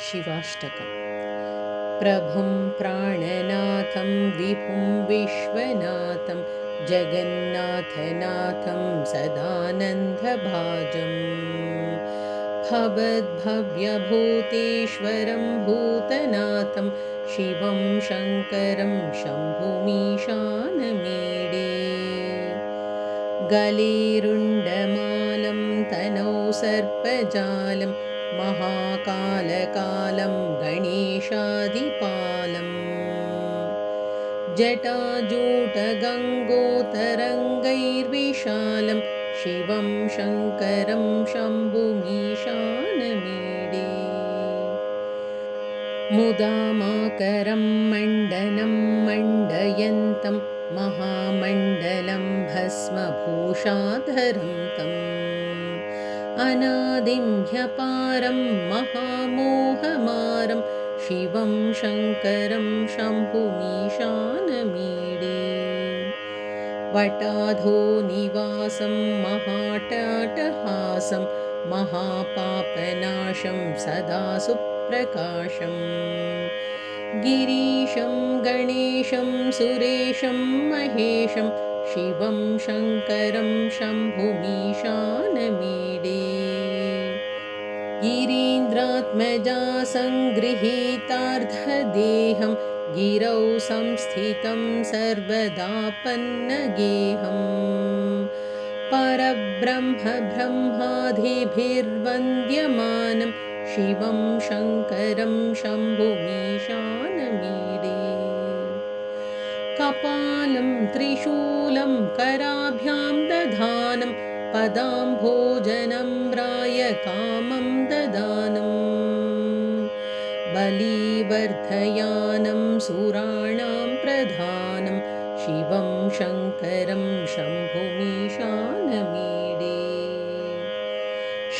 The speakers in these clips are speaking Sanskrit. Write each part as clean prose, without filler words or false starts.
शिवाष्टकम्। प्रभुं प्राणनाथं विभुं विश्वनाथं जगन्नाथनाथं सदानन्दभाजम् भवद्भव्यभूतेश्वरं भूतनाथं शिवं शङ्करं शम्भुमीशानमीडे गलेरुण्डमालं तनौ सर्पजालं महाकालकालं गणेशादिपालम् जटाजूटगङ्गोतरङ्गैर्विशालं शिवं शङ्करं शम्भुमीशानमीडे मुदामाकरं मण्डनं मण्डयन्तं महामण्डलं भस्मभूषाधरं तम् अनादिं ह्यपारं महामोहमारं शिवं शङ्करं शम्भुमीशानमीडे वटाधोनिवासं महाटाटहासं महापापनाशं सदा सुप्रकाशम् गिरीशं गणेशं सुरेशं महेशं शिवं शङ्करं शम्भुमीशानमीडे गिरीन्द्रात्मजा सङ्गृहीतार्धदेहं गिरौ संस्थितं सर्वदापन्नगेहम् परब्रह्म ब्रह्मादिभिर्वन्द्यमानं शिवं शङ्करं शम्भुमीशानमीडे कपालं त्रिशूलं कराभ्यां दधानं पदाम्भोजनं रायकामं ददानम् बलिवर्धयानं सुराणां प्रधानं शिवं शङ्करं शम्भुमीशानमीडे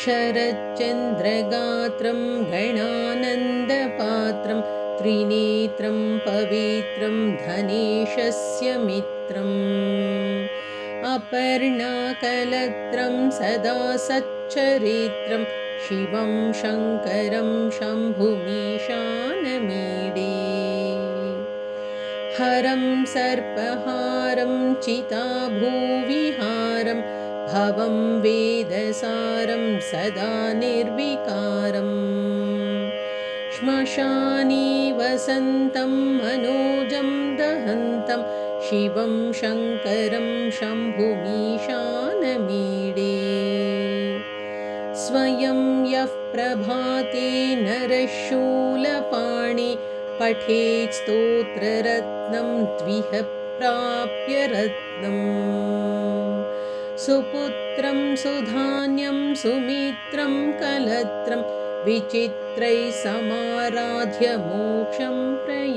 शरच्चन्द्रगात्रं गणानन्दपात्रं त्रिनेत्रं पवित्रं धनेशस्य मित्रम् अपर्णाकलत्रं सदा सच्चरित्रं शिवं शङ्करं शम्भुमीशानमीडे हरं सर्पहारं चिताभूविहारं भवं वेदसारं सदा निर्विकारम् श्मशाने वसन्तं मनोजं दहन्तं शिवं शङ्करं शम्भुमीशानमीडे स्वयं यः प्रभाते नरशूलपाणि पठेत् स्तोत्ररत्नं त्विह प्राप्य रत्नम् सुपुत्रं सुधान्यं सुमित्रं कलत्रं विचित्रैः समाराध्य मोक्षं प्रयाति